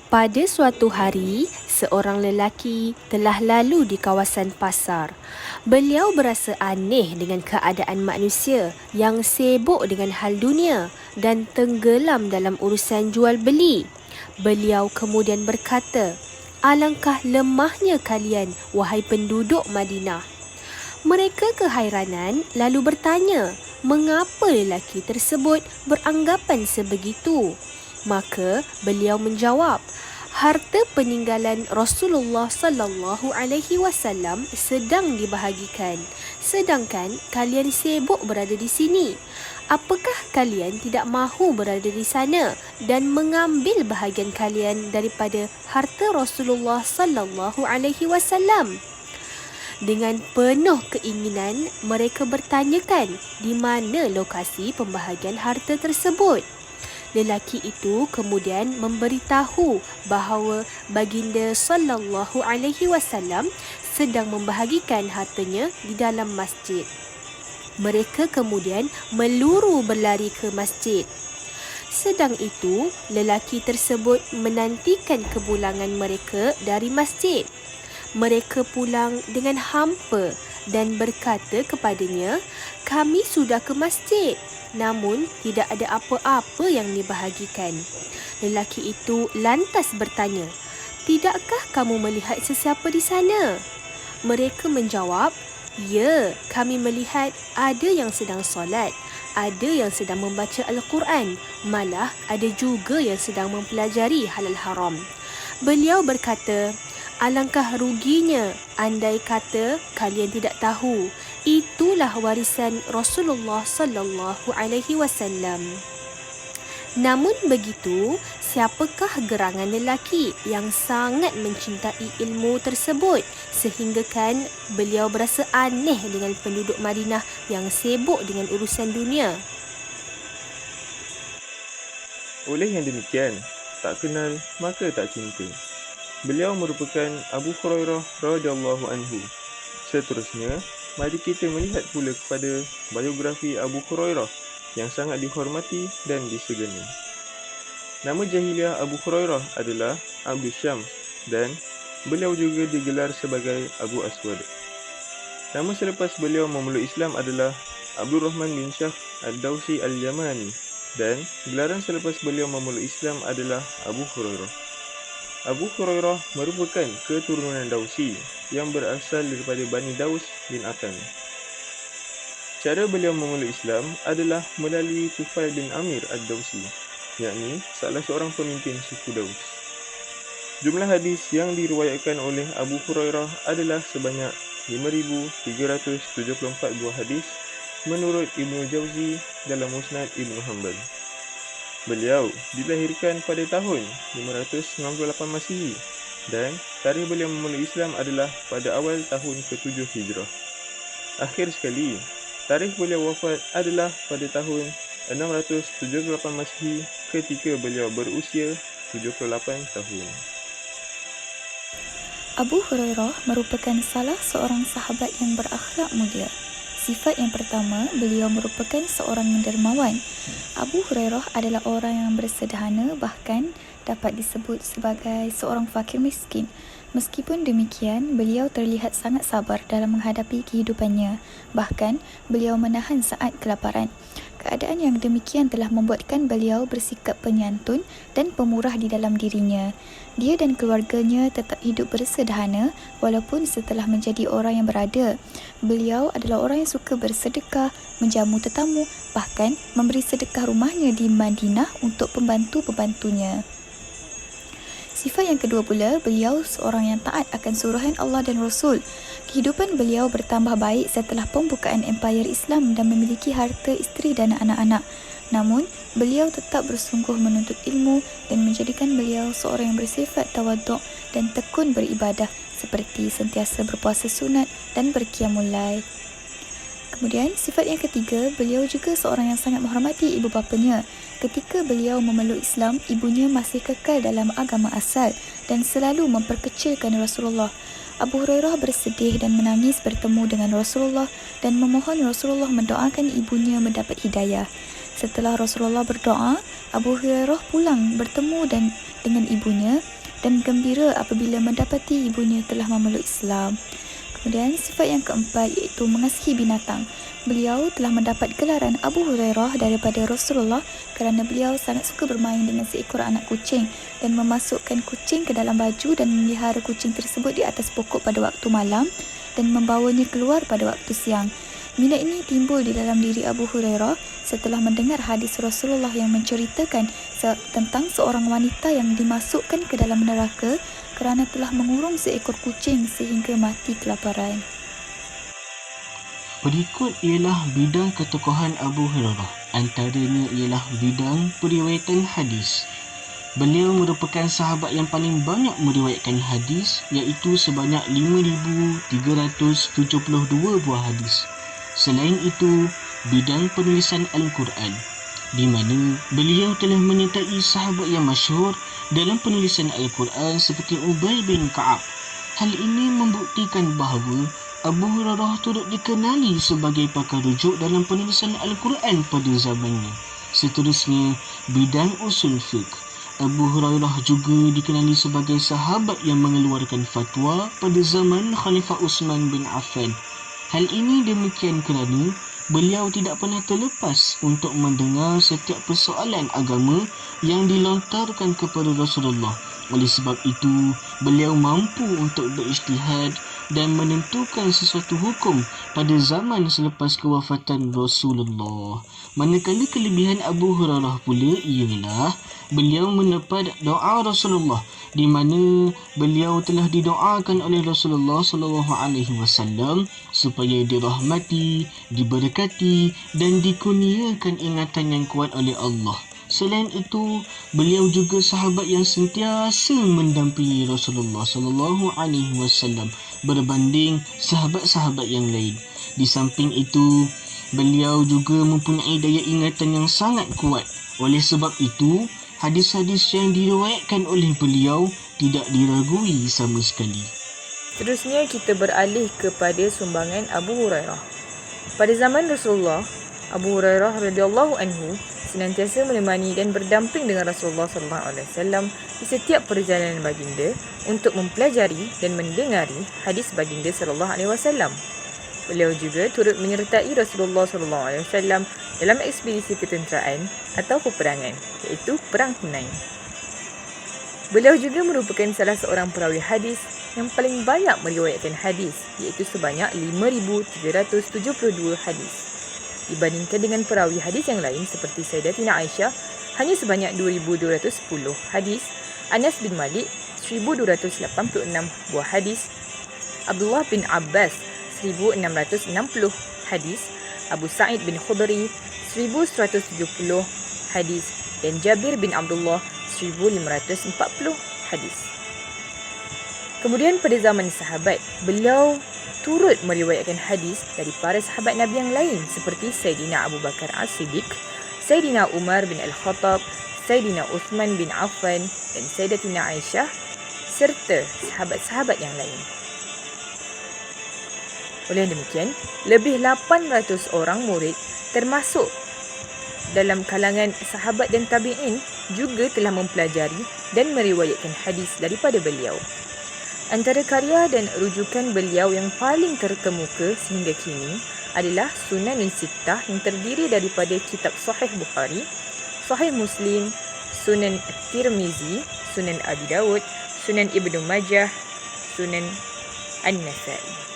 Pada suatu hari, seorang lelaki telah lalu di kawasan pasar. Beliau berasa aneh dengan keadaan manusia yang sibuk dengan hal dunia dan tenggelam dalam urusan jual beli. Beliau kemudian berkata, "Alangkah lemahnya kalian, wahai penduduk Madinah." Mereka kehairanan lalu bertanya, mengapa lelaki tersebut beranggapan sebegitu? Maka beliau menjawab, harta peninggalan Rasulullah sallallahu alaihi wasallam sedang dibahagikan, sedangkan kalian sibuk berada di sini. Apakah kalian tidak mahu berada di sana dan mengambil bahagian kalian daripada harta Rasulullah sallallahu alaihi wasallam? Dengan penuh keinginan, mereka bertanyakan di mana lokasi pembahagian harta tersebut. Lelaki itu kemudian memberitahu bahawa baginda sallallahu alaihi wasallam sedang membahagikan hartanya di dalam masjid. Mereka kemudian meluru berlari ke masjid. Sedang itu, lelaki tersebut menantikan kepulangan mereka dari masjid. Mereka pulang dengan hampa dan berkata kepadanya, "Kami sudah ke masjid, namun tidak ada apa-apa yang dibahagikan." Lelaki itu lantas bertanya, "Tidakkah kamu melihat sesiapa di sana?" Mereka menjawab, "Ya, kami melihat ada yang sedang solat, ada yang sedang membaca Al-Quran, malah ada juga yang sedang mempelajari halal haram." Beliau berkata, "Alangkah ruginya andai kata kalian tidak tahu. Itulah warisan Rasulullah sallallahu alaihi wasallam." Namun begitu, siapakah gerangan lelaki yang sangat mencintai ilmu tersebut sehinggakan beliau berasa aneh dengan penduduk Madinah yang sibuk dengan urusan dunia? Oleh yang demikian, tak kenal maka tak cinta. Beliau merupakan Abu Hurairah radhiyallahu anhu. Seterusnya, mari kita melihat pula kepada biografi Abu Hurairah yang sangat dihormati dan disegani. Nama jahiliah Abu Hurairah adalah Abu Syams dan beliau juga digelar sebagai Abu Aswad. Nama selepas beliau memeluk Islam adalah Abdul Rahman bin Syakh Ad-Dawsi Al-Yamani dan gelaran selepas beliau memeluk Islam adalah Abu Hurairah. Abu Hurairah merupakan keturunan Dausi yang berasal daripada Bani Daus bin Atan. Cara beliau memeluk Islam adalah melalui Tufail bin Amir Ad-Dausi, yakni salah seorang pemimpin suku Daus. Jumlah hadis yang diriwayatkan oleh Abu Hurairah adalah sebanyak 5,374 buah hadis menurut Ibnu Jauzi dalam Musnad Ibnu Hanbal. Beliau dilahirkan pada tahun 598 Masihi dan tarikh beliau memeluk Islam adalah pada awal tahun ke-7 Hijrah. Akhir sekali, tarikh beliau wafat adalah pada tahun 678 Masihi ketika beliau berusia 78 tahun. Abu Hurairah merupakan salah seorang sahabat yang berakhlak mulia. Sifat yang pertama, beliau merupakan seorang yang dermawan. Abu Hurairah adalah orang yang bersederhana, bahkan dapat disebut sebagai seorang fakir miskin. Meskipun demikian, beliau terlihat sangat sabar dalam menghadapi kehidupannya. Bahkan, beliau menahan saat kelaparan. Keadaan yang demikian telah membuatkan beliau bersikap penyantun dan pemurah di dalam dirinya. Dia dan keluarganya tetap hidup bersederhana walaupun setelah menjadi orang yang berada. Beliau adalah orang yang suka bersedekah, menjamu tetamu, bahkan memberi sedekah rumahnya di Madinah untuk pembantu-pembantunya. Sifat yang kedua pula, beliau seorang yang taat akan suruhan Allah dan Rasul. Kehidupan beliau bertambah baik setelah pembukaan Empayar Islam dan memiliki harta isteri dan anak-anak. Namun, beliau tetap bersungguh menuntut ilmu dan menjadikan beliau seorang yang bersifat tawaduk dan tekun beribadah seperti sentiasa berpuasa sunat dan berqiyamul lail. Kemudian, sifat yang ketiga, beliau juga seorang yang sangat menghormati ibu bapanya. Ketika beliau memeluk Islam, ibunya masih kekal dalam agama asal dan selalu memperkecilkan Rasulullah. Abu Hurairah bersedih dan menangis bertemu dengan Rasulullah dan memohon Rasulullah mendoakan ibunya mendapat hidayah. Setelah Rasulullah berdoa, Abu Hurairah pulang bertemu dengan ibunya dan gembira apabila mendapati ibunya telah memeluk Islam. Kemudian sifat yang keempat iaitu mengasihi binatang. Beliau telah mendapat gelaran Abu Hurairah daripada Rasulullah kerana beliau sangat suka bermain dengan seekor anak kucing dan memasukkan kucing ke dalam baju dan memelihara kucing tersebut di atas pokok pada waktu malam dan membawanya keluar pada waktu siang. Minat ini timbul di dalam diri Abu Hurairah setelah mendengar hadis Rasulullah yang menceritakan tentang seorang wanita yang dimasukkan ke dalam neraka kerana telah mengurung seekor kucing sehingga mati kelaparan. Berikut ialah bidang ketokohan Abu Hurairah. Antaranya ialah bidang periwayatan hadis. Beliau merupakan sahabat yang paling banyak meriwayatkan hadis, iaitu sebanyak 5,372 buah hadis. Selain itu, bidang penulisan Al-Quran, di mana beliau telah menyertai sahabat yang masyhur dalam penulisan Al-Quran seperti Ubay bin Ka'ab. Hal ini membuktikan bahawa Abu Hurairah turut dikenali sebagai pakar rujuk dalam penulisan Al-Quran pada zamannya. Seterusnya, bidang usul fiqh. Abu Hurairah juga dikenali sebagai sahabat yang mengeluarkan fatwa pada zaman Khalifah Uthman bin Affan. Hal ini demikian kerana beliau tidak pernah terlepas untuk mendengar setiap persoalan agama yang dilontarkan kepada Rasulullah. Oleh sebab itu, beliau mampu untuk berijtihad dan menentukan sesuatu hukum pada zaman selepas kewafatan Rasulullah. Manakala kelebihan Abu Hurairah pula ialah beliau mendapat doa Rasulullah, di mana beliau telah didoakan oleh Rasulullah SAW supaya dirahmati, diberkati dan dikurniakan ingatan yang kuat oleh Allah. Selain itu, beliau juga sahabat yang sentiasa mendampingi Rasulullah SAW berbanding sahabat-sahabat yang lain. Di samping itu, beliau juga mempunyai daya ingatan yang sangat kuat. Oleh sebab itu, hadis-hadis yang diriwayatkan oleh beliau tidak diragui sama sekali. Seterusnya kita beralih kepada sumbangan Abu Hurairah. Pada zaman Rasulullah, Abu Hurairah radhiyallahu anhu senantiasa menemani dan berdamping dengan Rasulullah SAW di setiap perjalanan baginda untuk mempelajari dan mendengari hadis baginda SAW. Beliau juga turut menyertai Rasulullah SAW dalam ekspedisi ketenteraan atau peperangan, iaitu Perang Hunain. Beliau juga merupakan salah seorang perawi hadis yang paling banyak meriwayatkan hadis, iaitu sebanyak 5,372 hadis. Dibandingkan dengan perawi hadis yang lain seperti Sayyidatina Aisyah, hanya sebanyak 2,210 hadis, Anas bin Malik 1,286 buah hadis, Abdullah bin Abbas 1,660 hadis, Abu Sa'id bin Khudri 1,170 hadis dan Jabir bin Abdullah 1,540 hadis. Kemudian pada zaman sahabat, beliau turut meriwayatkan hadis dari para sahabat Nabi yang lain seperti Sayyidina Abu Bakar As-Siddiq, Sayyidina Umar bin Al-Khattab, Sayyidina Uthman bin Affan dan Sayyidatina Aisyah serta sahabat-sahabat yang lain. Oleh demikian, lebih 800 orang murid termasuk dalam kalangan sahabat dan tabi'in juga telah mempelajari dan meriwayatkan hadis daripada beliau. Antara karya dan rujukan beliau yang paling terkemuka sehingga kini adalah Sunanun Sittah yang terdiri daripada kitab Sahih Bukhari, Sahih Muslim, Sunan Tirmizi, Sunan Abi Dawud, Sunan Ibnu Majah, Sunan An-Nasai.